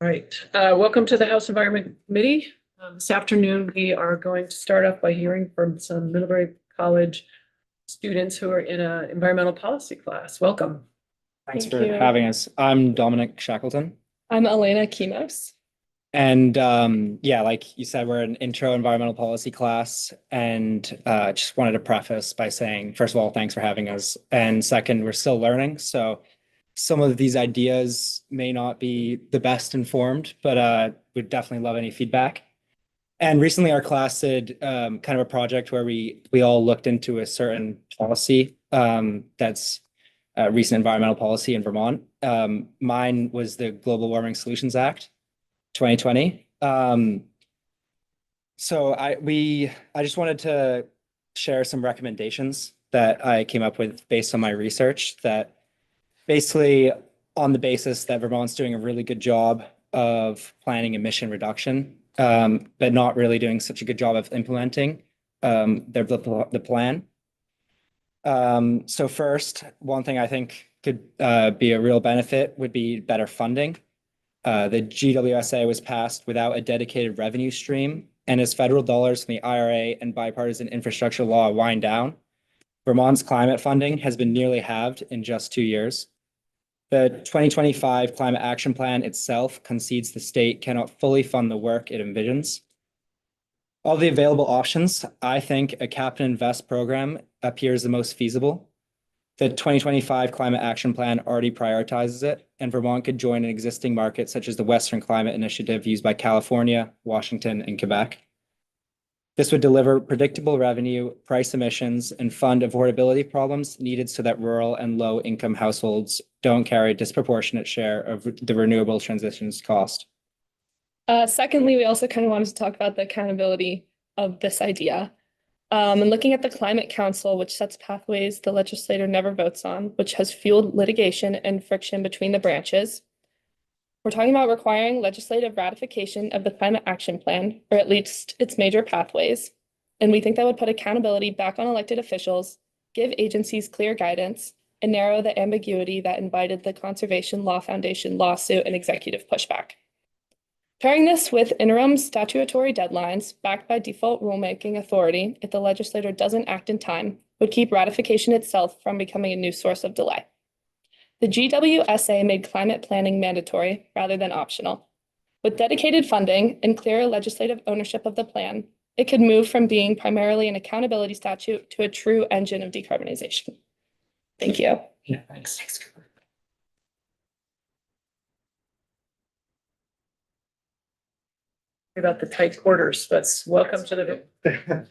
All right, welcome to the House Environment Committee. This afternoon, we are going to start off by hearing from some Middlebury College students who are in an environmental policy class. Welcome. Thanks Thank for you. having us. I'm Dominic Shackleton. I'm Elena Kimos. And yeah, like you said, we're an intro environmental policy class. And just wanted to preface by saying, first of all, thanks for having us. And second, we're still learning. So some of these ideas may not be the best informed, but we'd definitely love any feedback. And recently our class did kind of a project where we all looked into a certain policy that's recent environmental policy in Vermont. Mine was the Global Warming Solutions Act, 2020. So I just wanted to share some recommendations that I came up with based on my research that basically on the basis that Vermont's doing a really good job of planning emission reduction, but not really doing such a good job of implementing the plan. So first, one thing I think could be a real benefit would be better funding. The GWSA was passed without a dedicated revenue stream, and as federal dollars from the IRA and bipartisan infrastructure law wind down, Vermont's climate funding has been nearly halved in just 2 years. The 2025 Climate Action Plan itself concedes the state cannot fully fund the work it envisions. Of the available options, I think a cap and invest program appears the most feasible. The 2025 Climate Action Plan already prioritizes it, and Vermont could join an existing market such as the Western Climate Initiative used by California, Washington, and Quebec. This would deliver predictable revenue, price emissions, and fund affordability problems needed so that rural and low-income households don't carry a disproportionate share of the renewable transition's cost. Secondly, we also kind of wanted to talk about the accountability of this idea. And looking at the Climate Council, which sets pathways the legislator never votes on, which has fueled litigation and friction between the branches. We're talking about requiring legislative ratification of the Climate Action Plan, or at least its major pathways. And we think that would put accountability back on elected officials, give agencies clear guidance, and narrow the ambiguity that invited the Conservation Law Foundation lawsuit and executive pushback. Pairing this with interim statutory deadlines backed by default rulemaking authority if the legislator doesn't act in time would keep ratification itself from becoming a new source of delay. The GWSA made climate planning mandatory rather than optional. With dedicated funding and clearer legislative ownership of the plan, it could move from being primarily an accountability statute to a true engine of decarbonization. Thank you. Yeah, thanks. About the tight quarters, but welcome to the.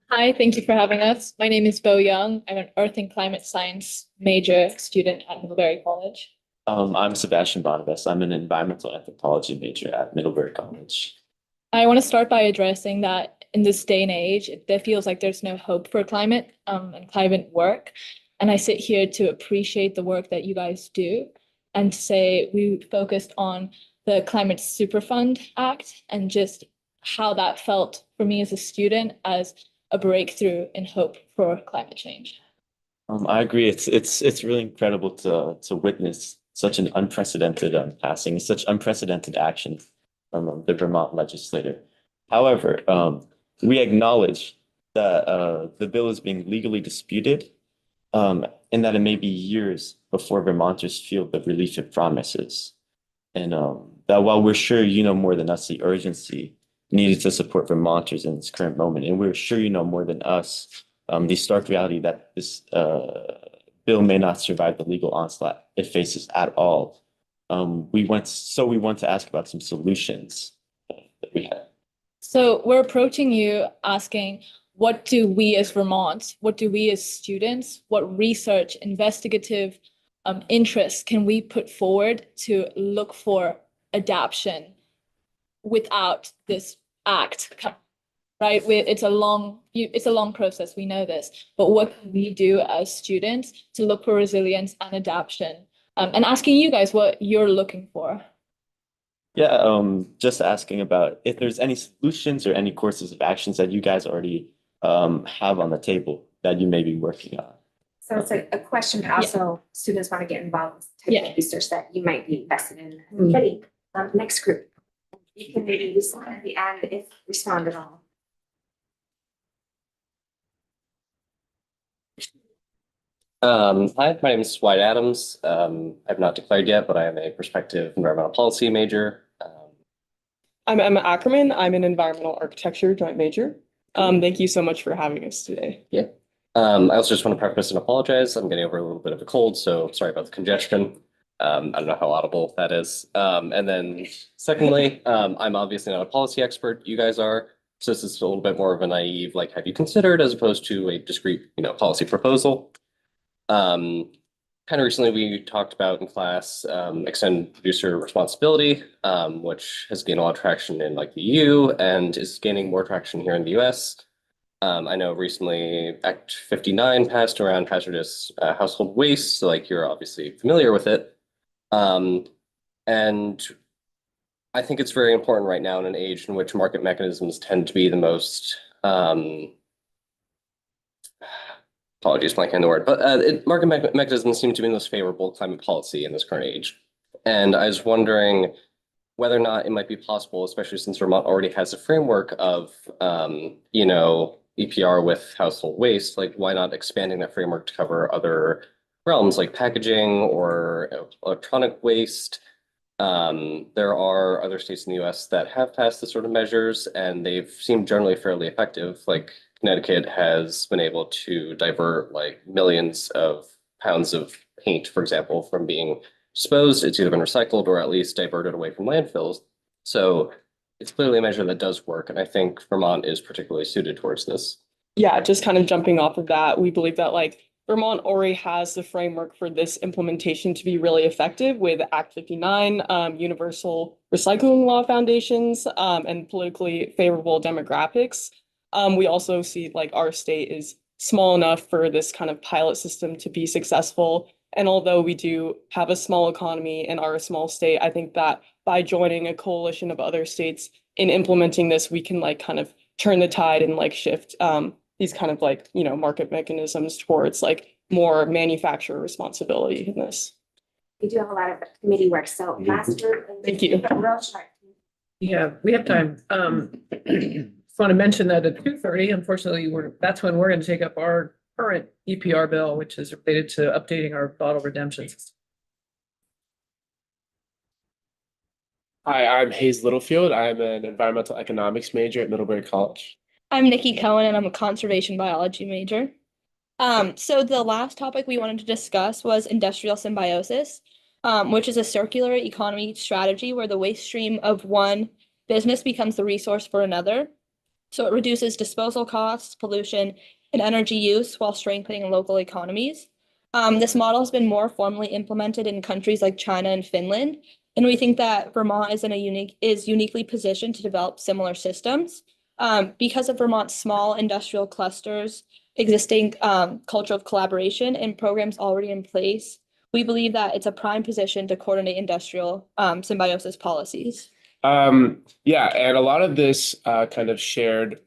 Hi, thank you for having us. My name is Bo Young. I'm an Earth and Climate Science major student at Middlebury College. I'm Sebastian Barnabas. I'm an environmental anthropology major at Middlebury College. I want to start by addressing that in this day and age, there feels like there's no hope for climate and climate work. And I sit here to appreciate the work that you guys do and to say we focused on the Climate Superfund Act and just how that felt for me as a student as a breakthrough in hope for climate change. I agree. It's really incredible to witness such an unprecedented passing, such unprecedented action from the Vermont legislature. However, we acknowledge that the bill is being legally disputed, and that it may be years before Vermonters feel the relief it promises, and that while we're sure you know more than us the urgency needed to support Vermonters in this current moment, and we're sure you know more than us the stark reality that this bill may not survive the legal onslaught it faces at all. We want to ask about some solutions that we have. So we're approaching you asking, what do we as Vermont, what do we as students, what research, investigative interests can we put forward to look for adaptation without this act, right? It's a long process, we know this, but what can we do as students to look for resilience and adaptation? And asking you guys what you're looking for. Yeah, just asking about if there's any solutions or any courses of actions that you guys already have on the table that you may be working on. So it's a question, but also students want to get involved with the type of research that you might be invested in. Ready? Next group. You can maybe use that at the end if respond at all. Hi, my name is Dwight Adams. I've not declared yet, but I am a prospective environmental policy major. I'm Emma Ackerman. I'm an environmental architecture joint major. Thank you so much for having us today. I also just want to preface and apologize. I'm getting over a little bit of a cold, so sorry about the congestion. I don't know how audible that is. And then secondly, I'm obviously not a policy expert. You guys are. So this is a little bit more of a naive, like, have you considered, as opposed to a discrete, policy proposal. Kind of recently we talked about in class extended producer responsibility, which has gained a lot of traction in like the EU and is gaining more traction here in the US. I know recently Act 59 passed around hazardous household waste, so like you're obviously familiar with it. And I think it's very important right now in an age in which market mechanisms tend to be the most apologies, blanking on the word, but market mechanisms seem to be the most favorable climate policy in this current age. And I was wondering whether or not it might be possible, especially since Vermont already has a framework of, EPR with household waste, like why not expanding that framework to cover other realms like packaging or electronic waste? There are other states in the US that have passed this sort of measures, and they've seemed generally fairly effective. Like Connecticut has been able to divert like millions of pounds of paint, for example, from being disposed. It's either been recycled or at least diverted away from landfills. So it's clearly a measure that does work, and I think Vermont is particularly suited towards this. Yeah, just kind of jumping off of that, we believe that like Vermont already has the framework for this implementation to be really effective with Act 59, universal recycling law foundations, and politically favorable demographics. We also see like our state is small enough for this kind of pilot system to be successful. And although we do have a small economy and are a small state, I think that by joining a coalition of other states in implementing this, we can like kind of turn the tide and like shift these kind of like, market mechanisms towards like more manufacturer responsibility in this. We do have a lot of committee work, so last group. Thank you. Real short. Yeah, we have time. Just want to mention that at 2:30, unfortunately, that's when we're going to take up our current EPR bill, which is related to updating our bottle redemptions. Hi, I'm Hayes Littlefield. I'm an environmental economics major at Middlebury College. I'm Nikki Cohen and I'm a conservation biology major. So the last topic we wanted to discuss was industrial symbiosis, which is a circular economy strategy where the waste stream of one business becomes the resource for another. So it reduces disposal costs, pollution, and energy use while strengthening local economies. This model has been more formally implemented in countries like China and Finland, and we think that Vermont is uniquely positioned to develop similar systems. Because of Vermont's small industrial clusters, existing culture of collaboration, and programs already in place, we believe that it's a prime position to coordinate industrial symbiosis policies. Yeah, and a lot of this kind of shared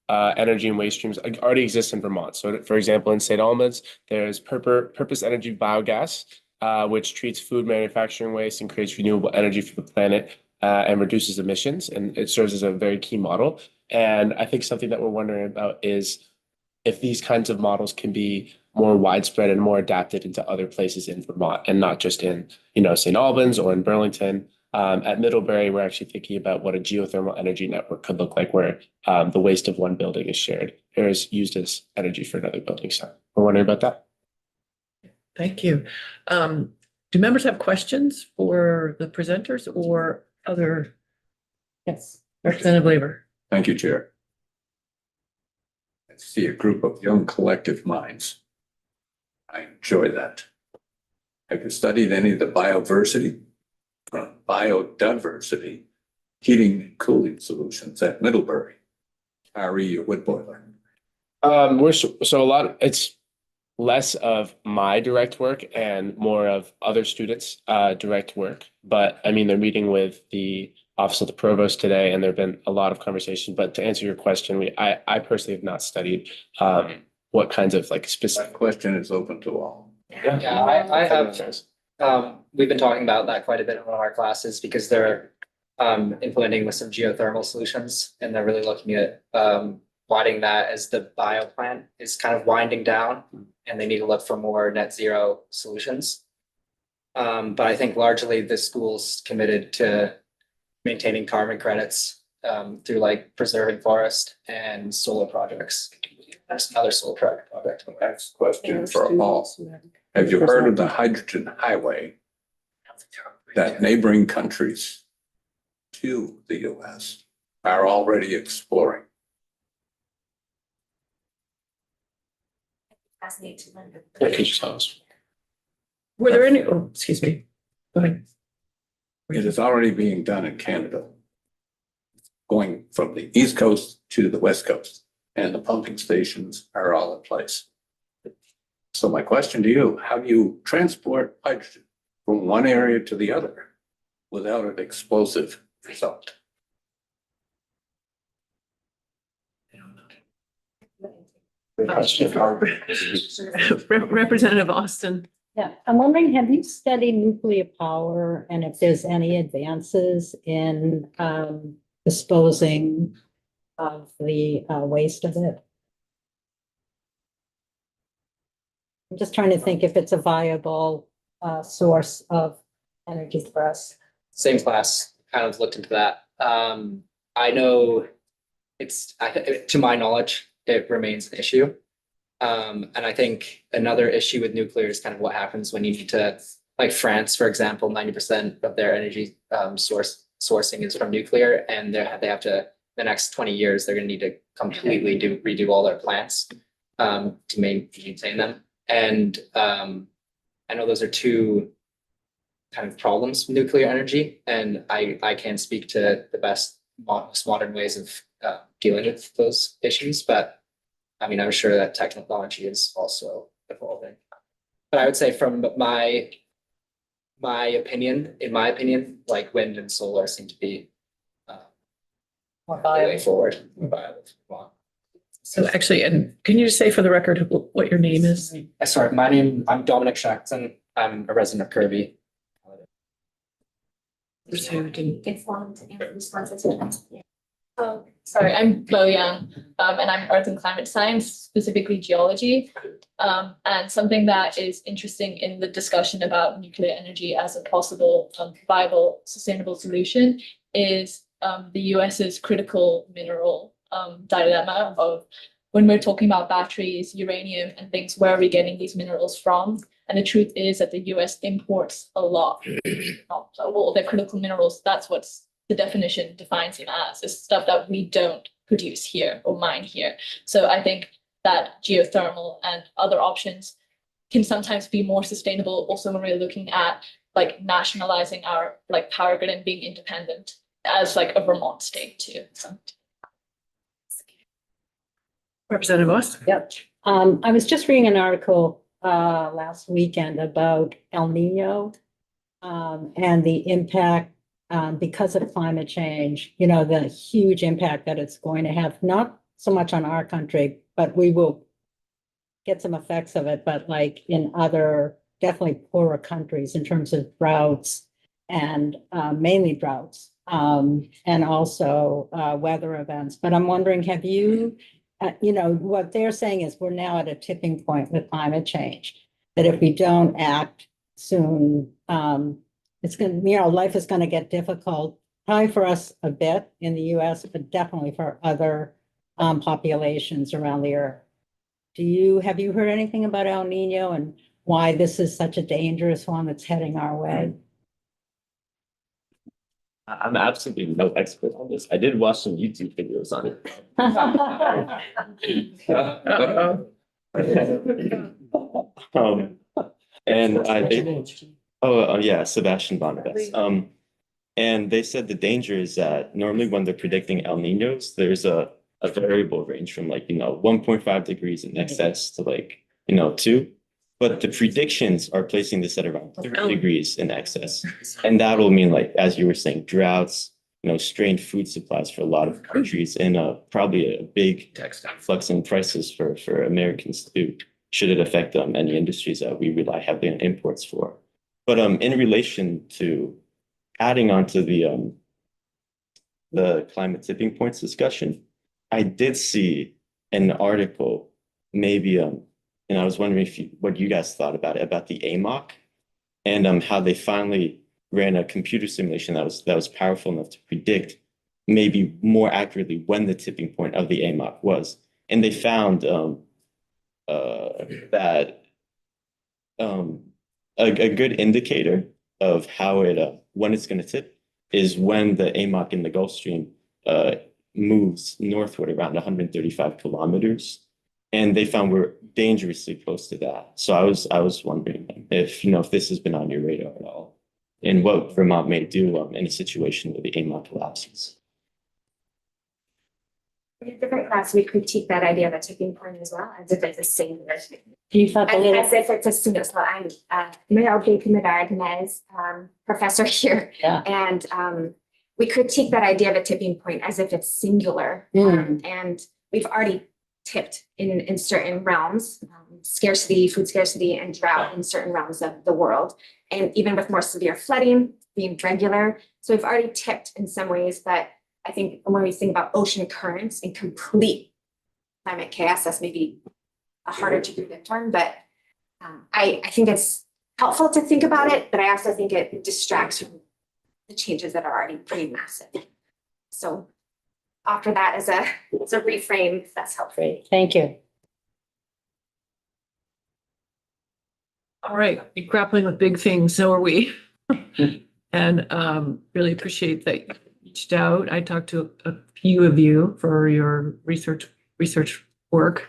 energy and waste streams already exist in Vermont. So for example, in St. Albans, there's Purpose Energy Biogas, which treats food manufacturing waste and creates renewable energy for the planet and reduces emissions. And it serves as a very key model. And I think something that we're wondering about is if these kinds of models can be more widespread and more adapted into other places in Vermont and not just in, St. Albans or in Burlington. At Middlebury, we're actually thinking about what a geothermal energy network could look like, where the waste of one building is shared or is used as energy for another building. So we're wondering about that. Thank you. Do members have questions for the presenters or other? Yes, Representative Labor. Thank you, Chair. I see a group of young collective minds. I enjoy that. Have you studied any of the biodiversity heating and cooling solutions at Middlebury? RE or wood boiler? It's less of my direct work and more of other students' direct work. But I mean, they're meeting with the Office of the Provost today, and there have been a lot of conversation. But to answer your question, I personally have not studied what kinds of like That specific. question is open to all. Yeah, I have, we've been talking about that quite a bit in one of our classes because they're implementing with some geothermal solutions and they're really looking at widening that as the bio plant is kind of winding down and they need to look for more net zero solutions. But I think largely the school's committed to maintaining carbon credits through like preserving forest and solar projects. There's another solar project. Next question for all. Have you heard of the hydrogen highway that neighboring countries to the US are already exploring? Fascinating to learn. Yeah, could you tell us? Were there any, oh, excuse me. Go ahead. It is already being done in Canada. Going from the east coast to the west coast, and the pumping stations are all in place. So my question to you, how do you transport hydrogen from one area to the other without an explosive result? Representative Austin. Yeah, I'm wondering, have you studied nuclear power and if there's any advances in disposing of the waste of it? I'm just trying to think if it's a viable source of energy for us. Same class, kind of looked into that. I know to my knowledge, it remains an issue. And I think another issue with nuclear is kind of what happens when you need to, like France, for example, 90% of their energy sourcing is from nuclear, and they have to, the next 20 years, they're going to need to completely redo all their plants to maintain them. And I know those are two kind of problems with nuclear energy, and I can't speak to the most modern ways of dealing with those issues, but I mean, I'm sure that technology is also evolving. But I would say from my opinion, like wind and solar seem to be the way forward. So actually, and can you just say for the record what your name is? Sorry, I'm Dominic Shackton. I'm a resident of Kirby. Informed and responsive. Oh, sorry, I'm Bo Young, and I'm Earth and Climate Science, specifically geology. And something that is interesting in the discussion about nuclear energy as a possible viable, sustainable solution is the US's critical mineral dilemma of when we're talking about batteries, uranium, and things, where are we getting these minerals from? And the truth is that the US imports a lot, not all their critical minerals. That's what's the definition defines them as, is stuff that we don't produce here or mine here. So I think that geothermal and other options can sometimes be more sustainable also when we're looking at like nationalizing our like power grid and being independent as like a Vermont state too. So. Representative Austin. Yep. I was just reading an article last weekend about El Nino and the impact because of climate change, you know, the huge impact that it's going to have, not so much on our country, but we will get some effects of it, but like in other definitely poorer countries in terms of droughts and mainly droughts and also weather events. But I'm wondering, have you, you know, what they're saying is we're now at a tipping point with climate change, that if we don't act soon, it's going to, you know, life is going to get difficult, probably for us a bit in the US, but definitely for other populations around the earth. Have you heard anything about El Nino and why this is such a dangerous one that's heading our way? I'm absolutely no expert on this. I did watch some YouTube videos on it. And yeah, Sebastian Bonavest. And they said the danger is that normally when they're predicting El Ninos, there's a variable range from like, 1.5 degrees in excess to like, 2. But the predictions are placing this at around 30 degrees in excess. And that will mean, like, as you were saying, droughts, strained food supplies for a lot of countries and probably a big flux in prices for Americans too, should it affect any industries that we rely heavily on imports for. But in relation to adding on to the climate tipping points discussion, I did see an article, maybe and I was wondering what you guys thought about it, about the AMOC, and how they finally ran a computer simulation that was powerful enough to predict maybe more accurately when the tipping point of the AMOC was. And they found that a good indicator of how when it's going to tip is when the AMOC in the Gulf Stream moves northward around 135 kilometers. And they found we're dangerously close to that. So I was wondering if this has been on your radar at all, and what Vermont may do in a situation where the AMOC collapses. In a different class, we critique that idea of a tipping point as well, as if it's a singular. You thought As if it's a single. So I'm Mayor Medard-Nez, professor here. Yeah. And we critique that idea of a tipping point as if it's singular. And we've already tipped in certain realms, scarcity, food scarcity, and drought in certain realms of the world. And even with more severe flooding being regular. So we've already tipped in some ways, but I think when we think about ocean currents and complete climate chaos, that's maybe a harder to predict one, but I think it's helpful to think about it, but I also think it distracts from the changes that are already pretty massive. So offer that as a reframe, if that's helpful. Great, thank you. All right, you're grappling with big things, so are we. And really appreciate that you reached out. I talked to a few of you for your research work.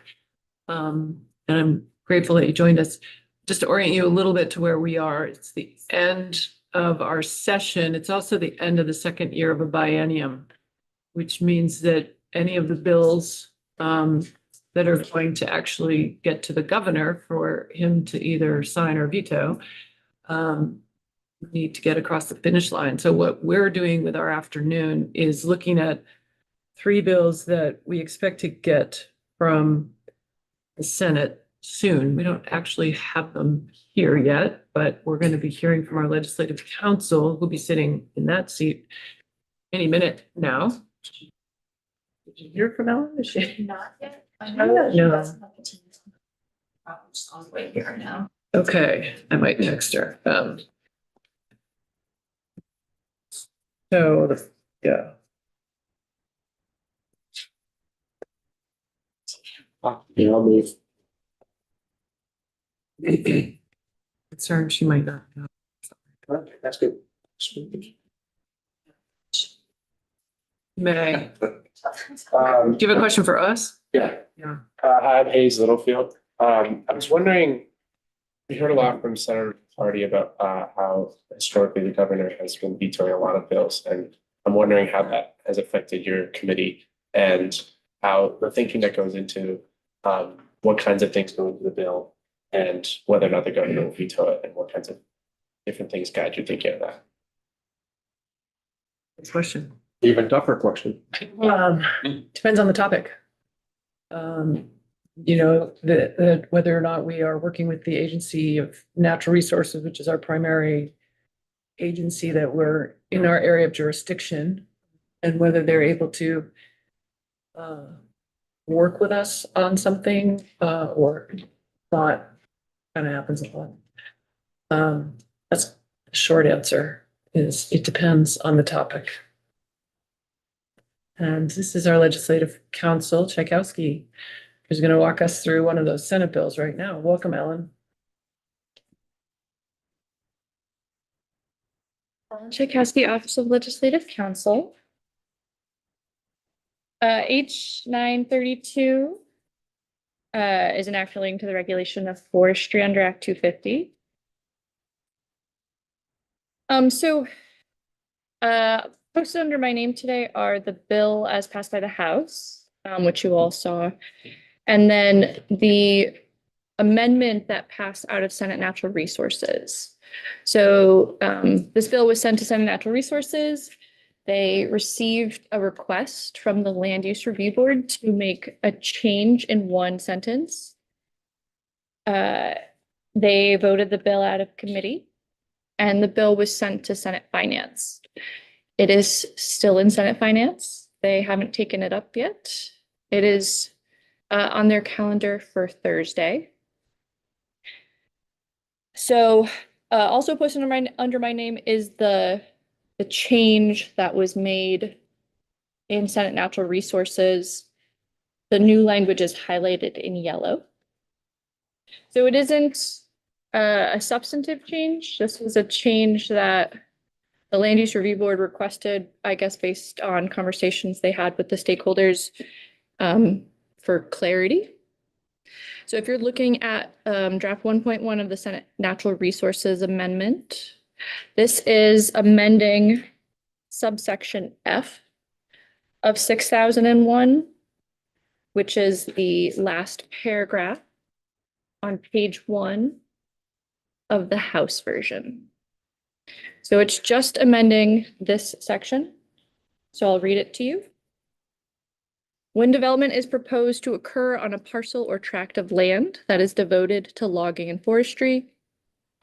And I'm grateful that you joined us. Just to orient you a little bit to where we are, it's the end of our session. It's also the end of the second year of a biennium, which means that any of the bills that are going to actually get to the governor for him to either sign or veto need to get across the finish line. So what we're doing with our afternoon is looking at 3 bills that we expect to get from the Senate soon. We don't actually have them here yet, but we're going to be hearing from our legislative counsel, who'll be sitting in that seat any minute now. Did you hear from Ellen? Is she? Not yet. No. On the way here now. Okay, I might text her. So yeah. I'll move. Concerned she might not know. Okay, that's good. May. Do you have a question for us? Yeah. Yeah. Hi, I'm Hayes Littlefield. I was wondering, we heard a lot from Senator Hardy about how historically the governor has been vetoing a lot of bills, and I'm wondering how that has affected your committee and how the thinking that goes into what kinds of things go into the bill and whether or not the governor will veto it and what kinds of different things guide your thinking of that. Next question. Even tougher question. Depends on the topic. Whether or not we are working with the Agency of Natural Resources, which is our primary agency that we're in our area of jurisdiction, and whether they're able to work with us on something or not, kind of happens a lot. That's the short answer, is it depends on the topic. And this is our legislative counsel, Tchaikovsky, who's going to walk us through one of those Senate bills right now. Welcome, Ellen. Ellen Tchaikovsky, Office of Legislative Counsel. H 932 is an act relating to the regulation of forestry under Act 250. Posted under my name today are the bill as passed by the House, which you all saw, and then the amendment that passed out of Senate Natural Resources. So this bill was sent to Senate Natural Resources. they received a request from the Land Use Review Board to make a change in one sentence. They voted the bill out of committee, and the bill was sent to Senate Finance. It is still in Senate Finance. They haven't taken it up yet. It is on their calendar for Thursday. So also posted under my name is the change that was made in Senate Natural Resources. The new language is highlighted in yellow. So it isn't a substantive change. This was a change that the Land Use Review Board requested, I guess, based on conversations they had with the stakeholders for clarity. So if you're looking at draft 1.1 of the Senate Natural Resources Amendment, this is amending subsection F of 6001, which is the last paragraph on page 1 of the House version. So it's just amending this section. So I'll read it to you. When development is proposed to occur on a parcel or tract of land that is devoted to logging and forestry,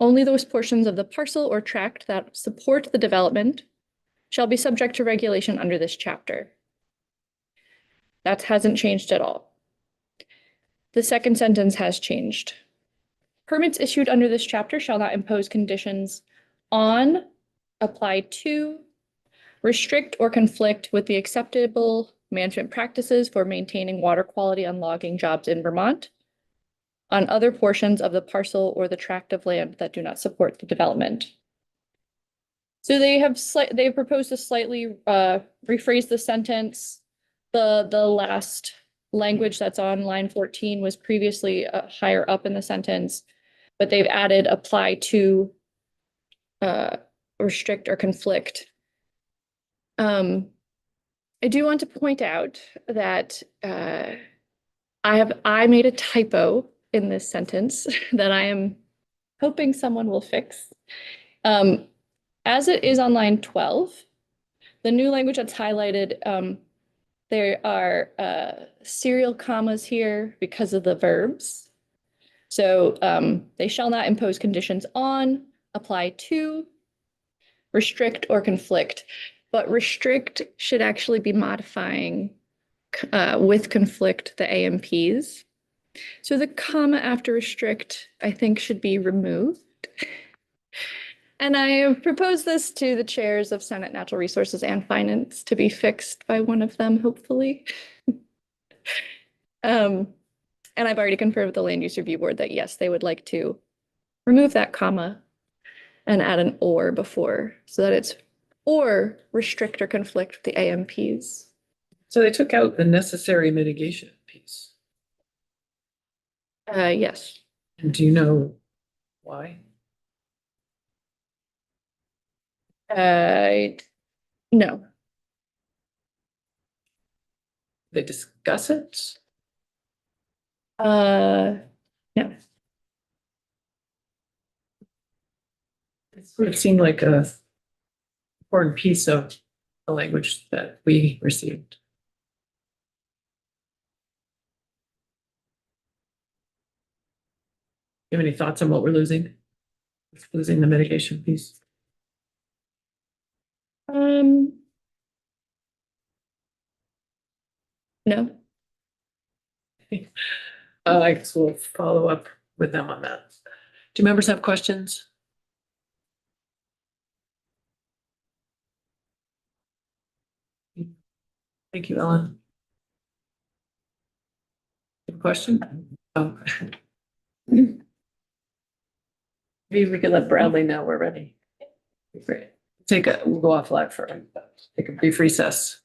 only those portions of the parcel or tract that support the development shall be subject to regulation under this chapter. That hasn't changed at all. The second sentence has changed. Permits issued under this chapter shall not impose conditions on, apply to, restrict, or conflict with the acceptable management practices for maintaining water quality on logging jobs in Vermont, on other portions of the parcel or the tract of land that do not support the development. So they've proposed to slightly rephrase the sentence. The last language that's on line 14 was previously higher up in the sentence, but they've added apply to, restrict, or conflict. I do want to point out that I made a typo in this sentence that I am hoping someone will fix. As it is on line 12, the new language that's highlighted, there are serial commas here because of the verbs. So they shall not impose conditions on, apply to, restrict, or conflict. But restrict should actually be modifying with conflict the AMPs. So the comma after restrict, I think, should be removed. And I have proposed this to the chairs of Senate Natural Resources and Finance to be fixed by one of them, hopefully. And I've already confirmed with the Land Use Review Board that yes, they would like to remove that comma and add an or before so that it's or restrict or conflict with the AMPs. So they took out the necessary mitigation piece. Yes. And do you know why? No. They discuss it? No. It sort of seemed like a important piece of the language that we received. You have any thoughts on what we're losing? Losing the mitigation piece? No. I guess we'll follow up with them on that. Do members have questions? Thank you, Ellen. Good question? Oh. Maybe we could let Bradley know we're ready. Great. We'll go off live for take a brief recess.